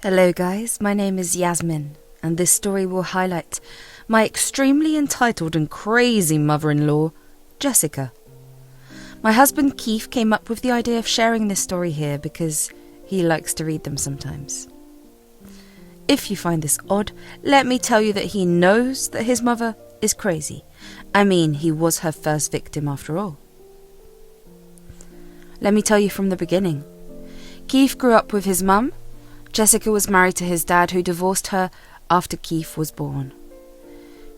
Hello guys, my name is Yasmin, and this story will highlight my extremely entitled and crazy mother-in-law, Jessica. My husband Keith came up with the idea of sharing this story here because he likes to read them sometimes. If you find this odd, let me tell you that he knows that his mother is crazy. I mean, he was her first victim after all. Let me tell you from the beginning. Keith grew up with his mum. Jessica was married to his dad, who divorced her after Keith was born.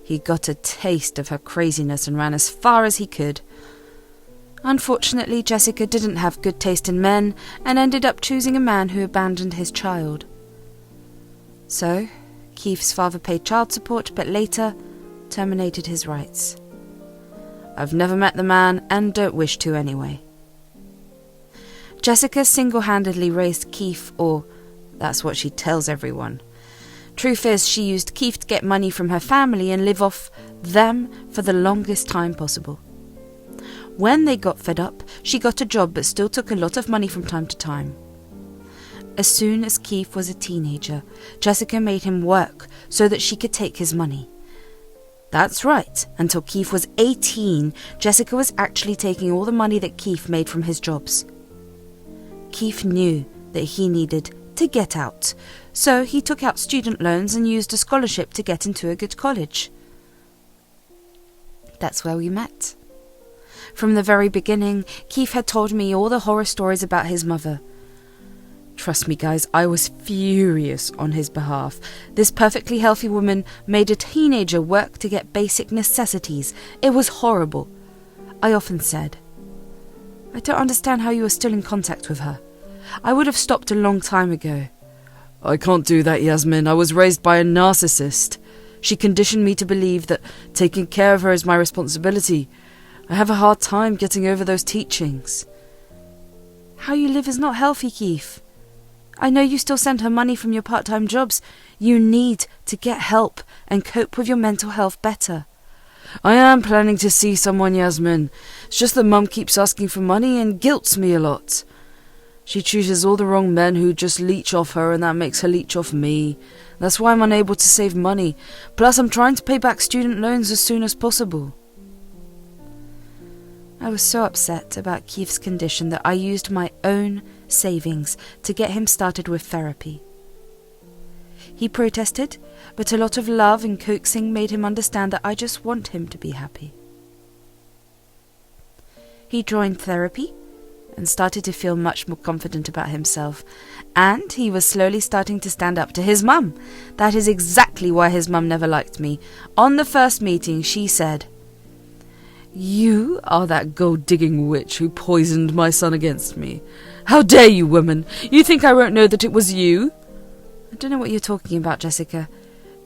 He got a taste of her craziness and ran as far as he could. Unfortunately, Jessica didn't have good taste in men and ended up choosing a man who abandoned his child. So, Keith's father paid child support, but later terminated his rights. I've never met the man and don't wish to anyway. Jessica single-handedly raised Keith, or that's what she tells everyone. Truth is, she used Keith to get money from her family and live off them for the longest time possible. When they got fed up, she got a job but still took a lot of money from time to time. As soon as Keith was a teenager, Jessica made him work so that she could take his money. That's right, until Keith was 18, Jessica was actually taking all the money that Keith made from his jobs. Keith knew that he needed to get out, so he took out student loans and used a scholarship to get into a good college. That's where we met. From the very beginning, Keith had told me all the horror stories about his mother. Trust me guys, I was furious on his behalf. This perfectly healthy woman made a teenager work to get basic necessities. It was horrible. I often said, I don't understand how you are still in contact with her. I would have stopped a long time ago. I can't do that, Yasmin. I was raised by a narcissist. She conditioned me to believe that taking care of her is my responsibility. I have a hard time getting over those teachings. How you live is not healthy, Keith. I know you still send her money from your part-time jobs. You need to get help and cope with your mental health better. I am planning to see someone, Yasmin. It's just that Mum keeps asking for money and guilts me a lot. She chooses all the wrong men who just leech off her, and that makes her leech off me. That's why I'm unable to save money. Plus, I'm trying to pay back student loans as soon as possible. I was so upset about Keith's condition that I used my own savings to get him started with therapy. He protested, but a lot of love and coaxing made him understand that I just want him to be happy. He joined therapy and started to feel much more confident about himself, and he was slowly starting to stand up to his mum. That is exactly why his mum never liked me. On the first meeting, she said, "You are that gold-digging witch who poisoned my son against me. How dare you, woman? You think I won't know that it was you?" I don't know what you're talking about, Jessica.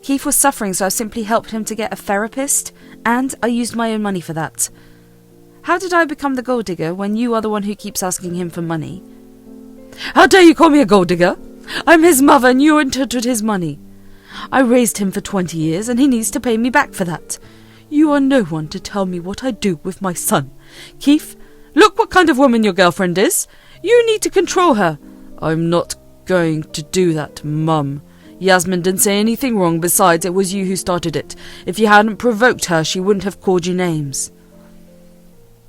Keith was suffering, so I simply helped him to get a therapist, and I used my own money for that. How did I become the gold digger when you are the one who keeps asking him for money? How dare you call me a gold digger? I'm his mother and you're entitled to his money. I raised him for 20 years and he needs to pay me back for that. You are no one to tell me what I do with my son. Keith, look what kind of woman your girlfriend is. You need to control her. I'm not going to do that, Mum. Yasmin didn't say anything wrong. Besides, it was you who started it. If you hadn't provoked her, she wouldn't have called you names.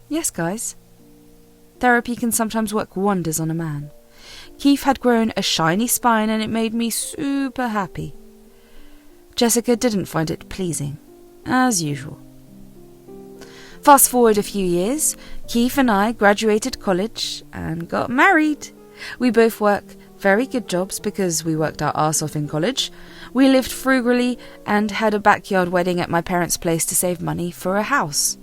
Yes, guys. Therapy can sometimes work wonders on a man. Keith had grown a shiny spine and it made me super happy. Jessica didn't find it pleasing, as usual. Fast forward a few years, Keith and I graduated college and got married. We both work very good jobs because we worked our arse off in college. We lived frugally and had a backyard wedding at my parents' place to save money for a house.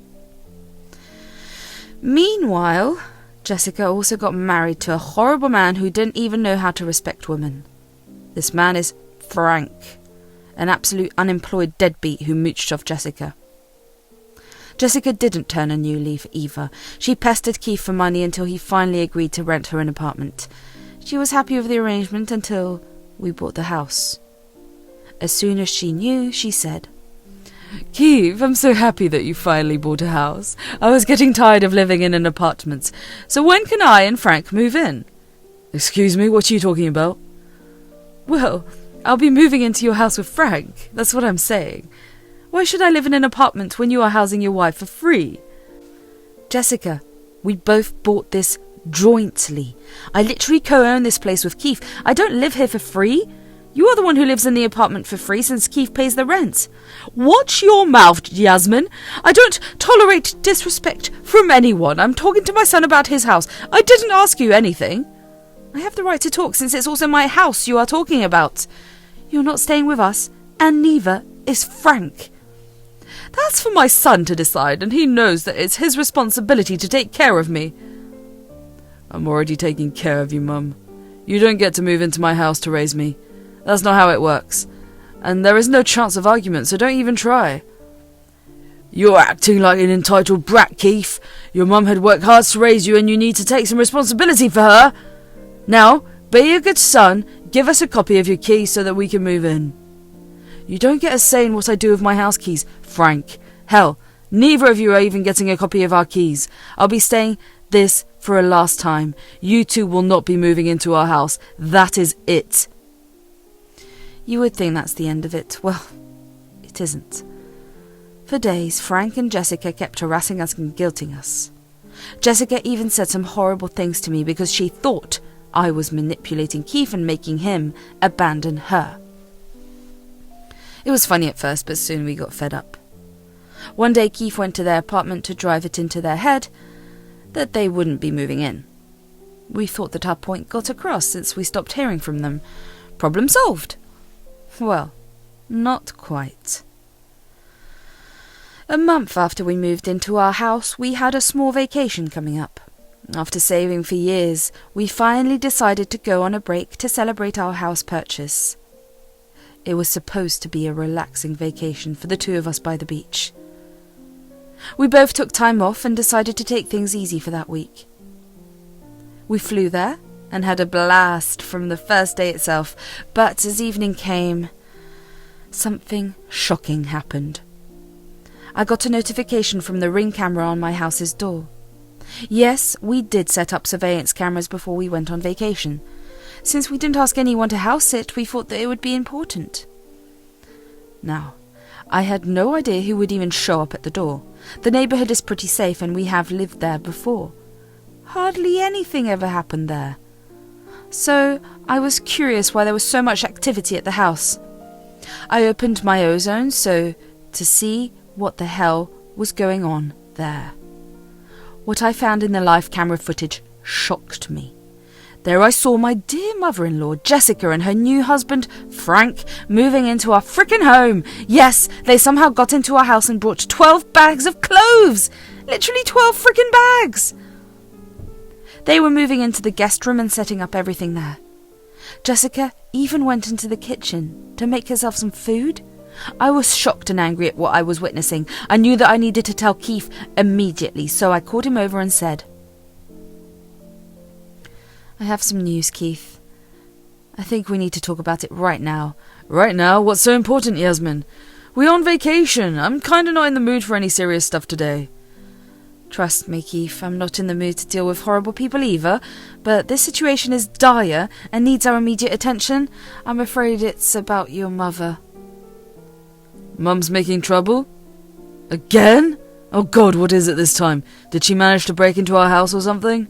Meanwhile, Jessica also got married to a horrible man who didn't even know how to respect women. This man is Frank, an absolute unemployed deadbeat who mooched off Jessica. Jessica didn't turn a new leaf either. She pestered Keith for money until he finally agreed to rent her an apartment. She was happy with the arrangement until we bought the house. As soon as she knew, she said, "Keith, I'm so happy that you finally bought a house. I was getting tired of living in an apartment. So when can I and Frank move in?" "Excuse me, what are you talking about?" Well, I'll be moving into your house with Frank. That's what I'm saying. Why should I live in an apartment when you are housing your wife for free? Jessica, we both bought this jointly. I literally co-own this place with Keith. I don't live here for free. You are the one who lives in the apartment for free since Keith pays the rent. Watch your mouth, Yasmin. I don't tolerate disrespect from anyone. I'm talking to my son about his house. I didn't ask you anything. I have the right to talk since it's also my house you are talking about. You're not staying with us, and neither is Frank. That's for my son to decide, and he knows that it's his responsibility to take care of me. I'm already taking care of you, Mum. You don't get to move into my house to raise me. That's not how it works. And there is no chance of argument, so don't even try. You're acting like an entitled brat, Keith. Your mum had worked hard to raise you, and you need to take some responsibility for her. Now, be a good son, give us a copy of your keys so that we can move in. You don't get a say in what I do with my house keys, Frank. Hell, neither of you are even getting a copy of our keys. I'll be staying this for a last time. You two will not be moving into our house. That is it. You would think that's the end of it. Well, it isn't. For days, Frank and Jessica kept harassing us and guilting us. Jessica even said some horrible things to me because she thought I was manipulating Keith and making him abandon her. It was funny at first, but soon we got fed up. One day Keith went to their apartment to drive it into their head that they wouldn't be moving in. We thought that our point got across since we stopped hearing from them. Problem solved. Well, not quite. A month after we moved into our house, we had a small vacation coming up. After saving for years, we finally decided to go on a break to celebrate our house purchase. It was supposed to be a relaxing vacation for the two of us by the beach. We both took time off and decided to take things easy for that week. We flew there and had a blast from the first day itself, but as evening came, something shocking happened. I got a notification from the Ring camera on my house's door. Yes, we did set up surveillance cameras before we went on vacation. Since we didn't ask anyone to house it, we thought that it would be important. Now, I had no idea who would even show up at the door. The neighbourhood is pretty safe and we have lived there before. Hardly anything ever happened there. So I was curious why there was so much activity at the house. I opened my ozone to see what the hell was going on there. What I found in the live camera footage shocked me. There I saw my dear mother-in-law, Jessica, and her new husband, Frank, moving into our frickin' home. Yes, they somehow got into our house and brought 12 bags of clothes. Literally 12 frickin' bags. They were moving into the guest room and setting up everything there. Jessica even went into the kitchen to make herself some food. I was shocked and angry at what I was witnessing. I knew that I needed to tell Keith immediately, so I called him over and said, I have some news, Keith. I think we need to talk about it right now. Right now? What's so important, Yasmin? We're on vacation. I'm kinda not in the mood for any serious stuff today. Trust me, Keith, I'm not in the mood to deal with horrible people either, but this situation is dire and needs our immediate attention. I'm afraid it's about your mother. Mum's making trouble? Again? Oh God, what is it this time? Did she manage to break into our house or something?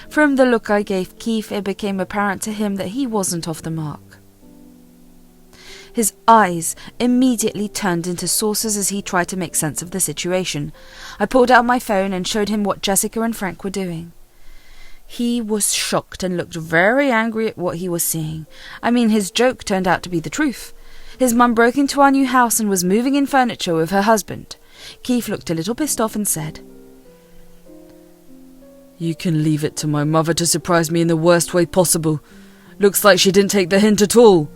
From the look I gave Keith, it became apparent to him that he wasn't off the mark. His eyes immediately turned into saucers as he tried to make sense of the situation. I pulled out my phone and showed him what Jessica and Frank were doing. He was shocked and looked very angry at what he was seeing. I mean, his joke turned out to be the truth. His mum broke into our new house and was moving in furniture with her husband. Keith looked a little pissed off and said, You can leave it to my mother to surprise me in the worst way possible. Looks like she didn't take the hint at all.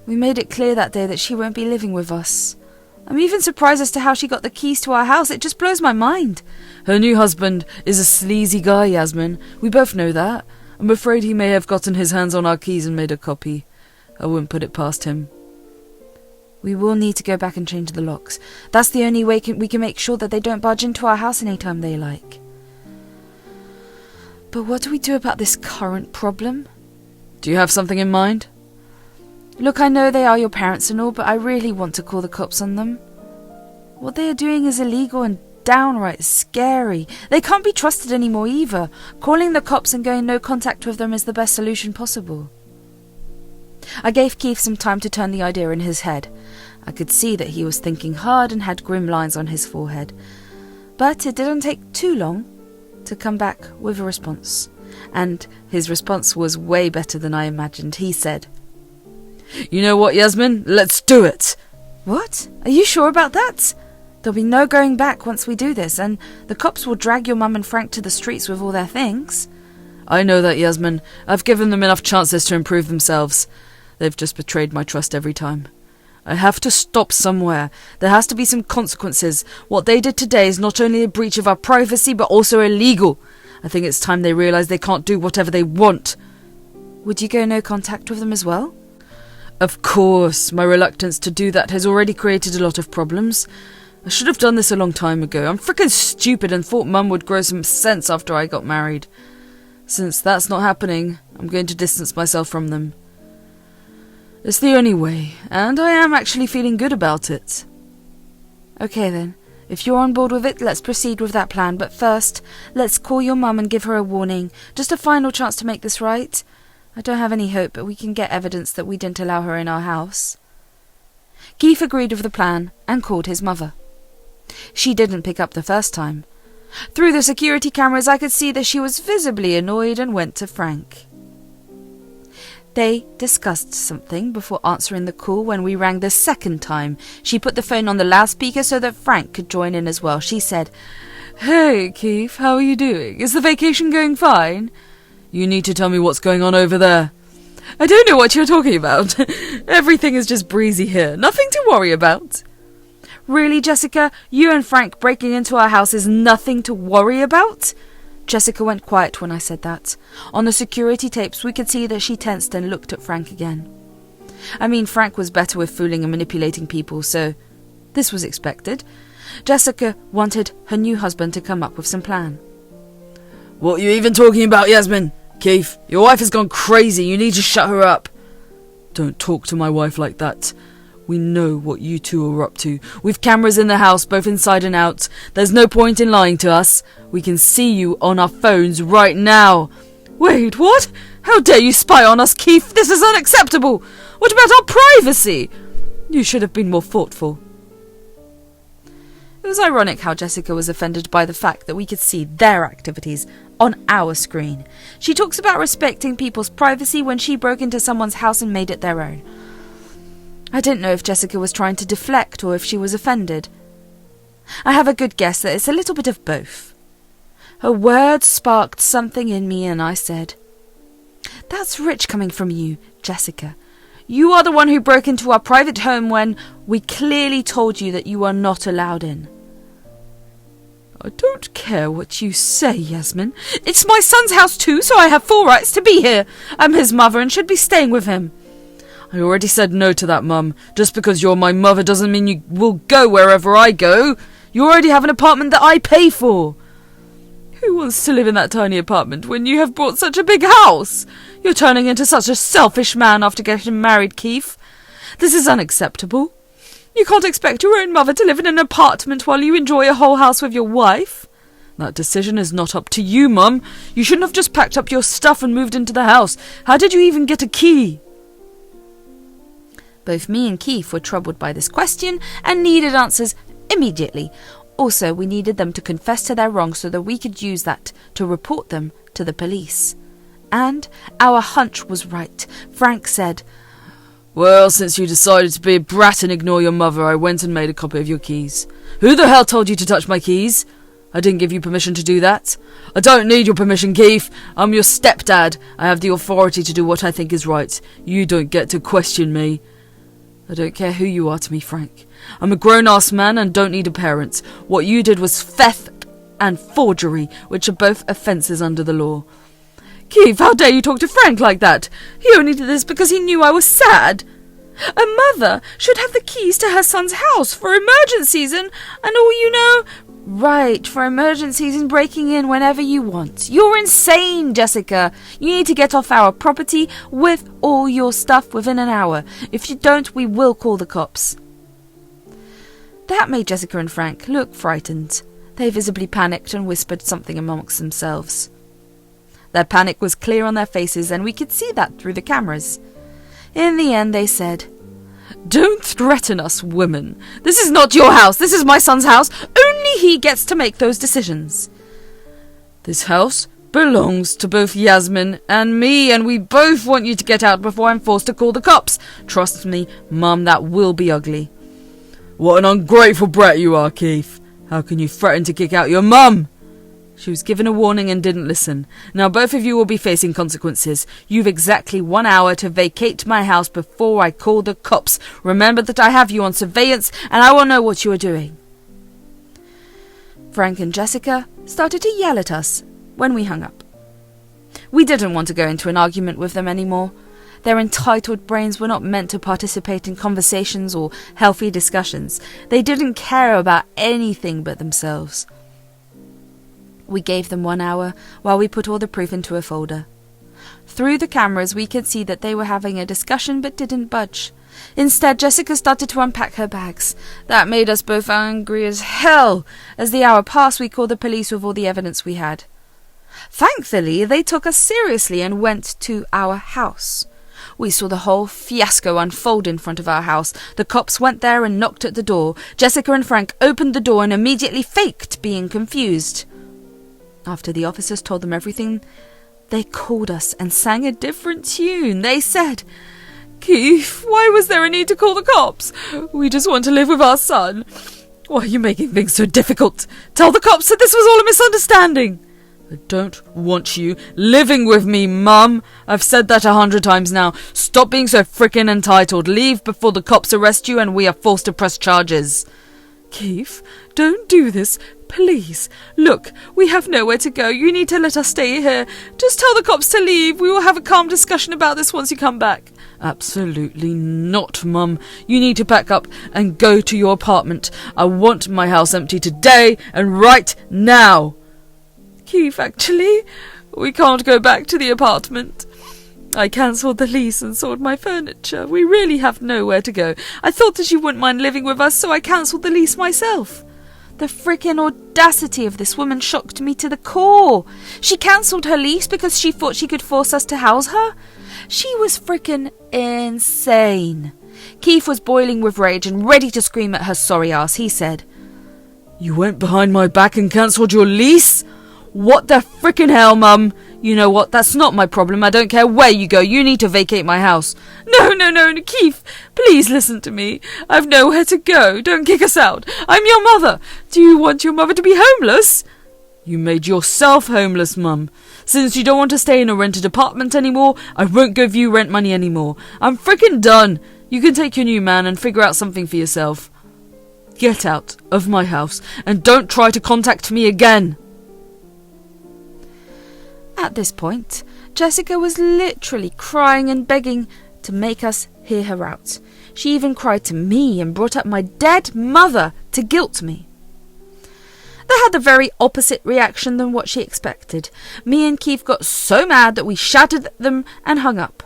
We made it clear that day that she won't be living with us. I'm even surprised as to how she got the keys to our house. It just blows my mind. Her new husband is a sleazy guy, Yasmin. We both know that. I'm afraid he may have gotten his hands on our keys and made a copy. I wouldn't put it past him. We will need to go back and change the locks. That's the only way we can make sure that they don't barge into our house any time they like. But what do we do about this current problem? Do you have something in mind? Look, I know they are your parents and all, but I really want to call the cops on them. What they are doing is illegal and downright scary. They can't be trusted anymore either. Calling the cops and going no contact with them is the best solution possible. I gave Keith some time to turn the idea in his head. I could see that he was thinking hard and had grim lines on his forehead. But it didn't take too long to come back with a response. And his response was way better than I imagined. He said, "You know what, Yasmin? Let's do it." "What? Are you sure about that? There'll be no going back once we do this, and the cops will drag your mum and Frank to the streets with all their things." "I know that, Yasmin. I've given them enough chances to improve themselves. They've just betrayed my trust every time. I have to stop somewhere. There has to be some consequences. What they did today is not only a breach of our privacy, but also illegal. I think it's time they realise they can't do whatever they want." "Would you go no contact with them as well?" "Of course. My reluctance to do that has already created a lot of problems. I should have done this a long time ago. I'm freaking stupid and thought Mum would grow some sense after I got married. Since that's not happening, I'm going to distance myself from them. It's the only way, and I am actually feeling good about it." "Okay then. If you're on board with it, let's proceed with that plan. But first, let's call your mum and give her a warning. Just a final chance to make this right. I don't have any hope, but we can get evidence that we didn't allow her in our house." Keith agreed with the plan and called his mother. She didn't pick up the first time. Through the security cameras, I could see that she was visibly annoyed and went to Frank. They discussed something before answering the call. When we rang the second time, she put the phone on the loudspeaker so that Frank could join in as well. She said, "Hey, Keith, how are you doing? Is the vacation going fine? You need to tell me what's going on over there." "I don't know what you're talking about. Everything is just breezy here. Nothing to worry about." "Really, Jessica? You and Frank breaking into our house is nothing to worry about?" Jessica went quiet when I said that. On the security tapes, we could see that she tensed and looked at Frank again. I mean, Frank was better with fooling and manipulating people, so this was expected. Jessica wanted her new husband to come up with some plan. "What are you even talking about, Yasmin? Keith, your wife has gone crazy. You need to shut her up." "Don't talk to my wife like that. We know what you two are up to. We've cameras in the house, both inside and out. There's no point in lying to us. We can see you on our phones right now." "Wait, what? How dare you spy on us, Keith? This is unacceptable. What about our privacy? You should have been more thoughtful." It was ironic how Jessica was offended by the fact that we could see their activities on our screen. She talks about respecting people's privacy when she broke into someone's house and made it their own. I didn't know if Jessica was trying to deflect or if she was offended. I have a good guess that it's a little bit of both. Her words sparked something in me and I said, "That's rich coming from you, Jessica. You are the one who broke into our private home when we clearly told you that you are not allowed in." "I don't care what you say, Yasmin. It's my son's house too, so I have full rights to be here. I'm his mother and should be staying with him." "I already said no to that, Mum. Just because you're my mother doesn't mean you will go wherever I go. You already have an apartment that I pay for." "Who wants to live in that tiny apartment when you have bought such a big house? You're turning into such a selfish man after getting married, Keith. This is unacceptable. You can't expect your own mother to live in an apartment while you enjoy a whole house with your wife. That decision is not up to you, Mum. You shouldn't have just packed up your stuff and moved into the house. How did you even get a key?" Both me and Keith were troubled by this question and needed answers immediately. Also, we needed them to confess to their wrongs so that we could use that to report them to the police. And our hunch was right. Frank said, "Well, since you decided to be a brat and ignore your mother, I went and made a copy of your keys." "Who the hell told you to touch my keys? I didn't give you permission to do that." "I don't need your permission, Keith. I'm your stepdad. I have the authority to do what I think is right. You don't get to question me." "I don't care who you are to me, Frank. I'm a grown-ass man and don't need a parent. What you did was theft and forgery, which are both offences under the law." "Keith, how dare you talk to Frank like that? He only did this because he knew I was sad." A mother should have the keys to her son's house for emergencies and all, you know. Right, for emergencies and breaking in whenever you want. You're insane, Jessica. You need to get off our property with all your stuff within an hour. If you don't, we will call the cops. That made Jessica and Frank look frightened. They visibly panicked and whispered something amongst themselves. Their panic was clear on their faces, and we could see that through the cameras. In the end, they said, "Don't threaten us, women. This is not your house. This is my son's house. Only he gets to make those decisions. This house belongs to both Yasmin and me, and we both want you to get out before I'm forced to call the cops. Trust me, Mum, that will be ugly." "What an ungrateful brat you are, Keith. How can you threaten to kick out your mum?" She was given a warning and didn't listen. "Now both of you will be facing consequences. You've exactly 1 hour to vacate my house before I call the cops. Remember that I have you on surveillance and I will know what you are doing." Frank and Jessica started to yell at us when we hung up. We didn't want to go into an argument with them anymore. Their entitled brains were not meant to participate in conversations or healthy discussions. They didn't care about anything but themselves. We gave them 1 hour while we put all the proof into a folder. Through the cameras, we could see that they were having a discussion but didn't budge. Instead, Jessica started to unpack her bags. That made us both angry as hell. As the hour passed, we called the police with all the evidence we had. Thankfully, they took us seriously and went to our house. We saw the whole fiasco unfold in front of our house. The cops went there and knocked at the door. Jessica and Frank opened the door and immediately faked being confused. After the officers told them everything, they called us and sang a different tune. They said, "Keith, why was there a need to call the cops? We just want to live with our son. Why are you making things so difficult? Tell the cops that this was all a misunderstanding." "I don't want you living with me, Mum. I've said that 100 times now. Stop being so frickin' entitled. Leave before the cops arrest you and we are forced to press charges." "Keith, don't do this. Please. Look, we have nowhere to go. You need to let us stay here. Just tell the cops to leave. We will have a calm discussion about this once you come back." "Absolutely not, Mum. You need to pack up and go to your apartment. I want my house empty today and right now." "Keith, actually, we can't go back to the apartment. I cancelled the lease and sold my furniture. We really have nowhere to go. I thought that you wouldn't mind living with us, so I cancelled the lease myself." The frickin' audacity of this woman shocked me to the core. She cancelled her lease because she thought she could force us to house her? She was frickin' insane. Keith was boiling with rage and ready to scream at her sorry ass. He said, "You went behind my back and cancelled your lease? What the frickin' hell, Mum? You know what? That's not my problem. I don't care where you go. You need to vacate my house." No, Keith. Please listen to me. I've nowhere to go. Don't kick us out. I'm your mother. Do you want your mother to be homeless? You made yourself homeless, Mum. Since you don't want to stay in a rented apartment anymore, I won't give you rent money anymore. I'm frickin' done. You can take your new man and figure out something for yourself. Get out of my house and don't try to contact me again. At this point, Jessica was literally crying and begging to make us hear her out. She even cried to me and brought up my dead mother to guilt me. They had the very opposite reaction than what she expected. Me and Keith got so mad that we shouted at them and hung up.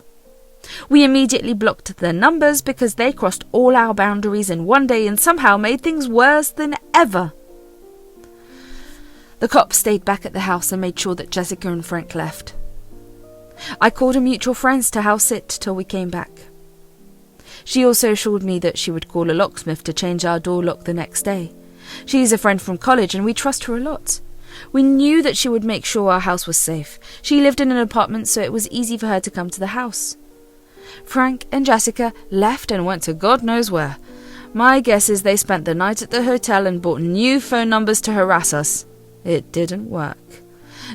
We immediately blocked their numbers because they crossed all our boundaries in one day and somehow made things worse than ever. The cops stayed back at the house and made sure that Jessica and Frank left. I called a mutual friends to house sit till we came back. She also assured me that she would call a locksmith to change our door lock the next day. She's a friend from college and we trust her a lot. We knew that she would make sure our house was safe. She lived in an apartment, so it was easy for her to come to the house. Frank and Jessica left and went to God knows where. My guess is they spent the night at the hotel and bought new phone numbers to harass us. It didn't work.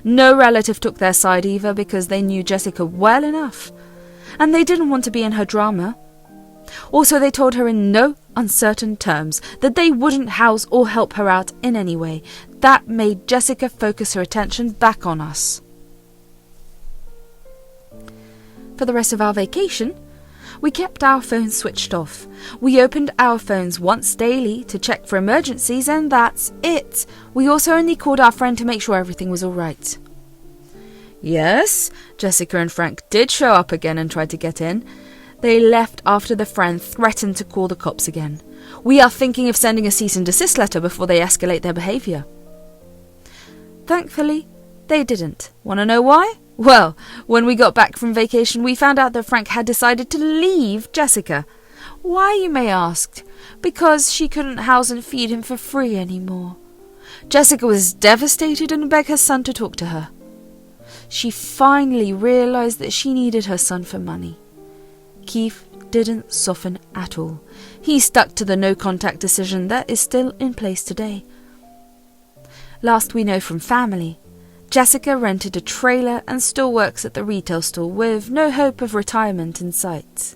No relative took their side either because they knew Jessica well enough, and they didn't want to be in her drama. Also, they told her in no uncertain terms that they wouldn't house or help her out in any way. That made Jessica focus her attention back on us. For the rest of our vacation, We kept our phones switched off. We opened our phones once daily to check for emergencies, and that's it. We also only called our friend to make sure everything was all right. Yes, Jessica and Frank did show up again and tried to get in. They left after the friend threatened to call the cops again. We are thinking of sending a cease and desist letter before they escalate their behaviour. Thankfully, they didn't. Want to know why? Well, when we got back from vacation, we found out that Frank had decided to leave Jessica. Why, you may ask? Because she couldn't house and feed him for free anymore. Jessica was devastated and begged her son to talk to her. She finally realised that she needed her son for money. Keith didn't soften at all. He stuck to the no-contact decision that is still in place today. Last we know from family, Jessica rented a trailer and still works at the retail store with no hope of retirement in sight.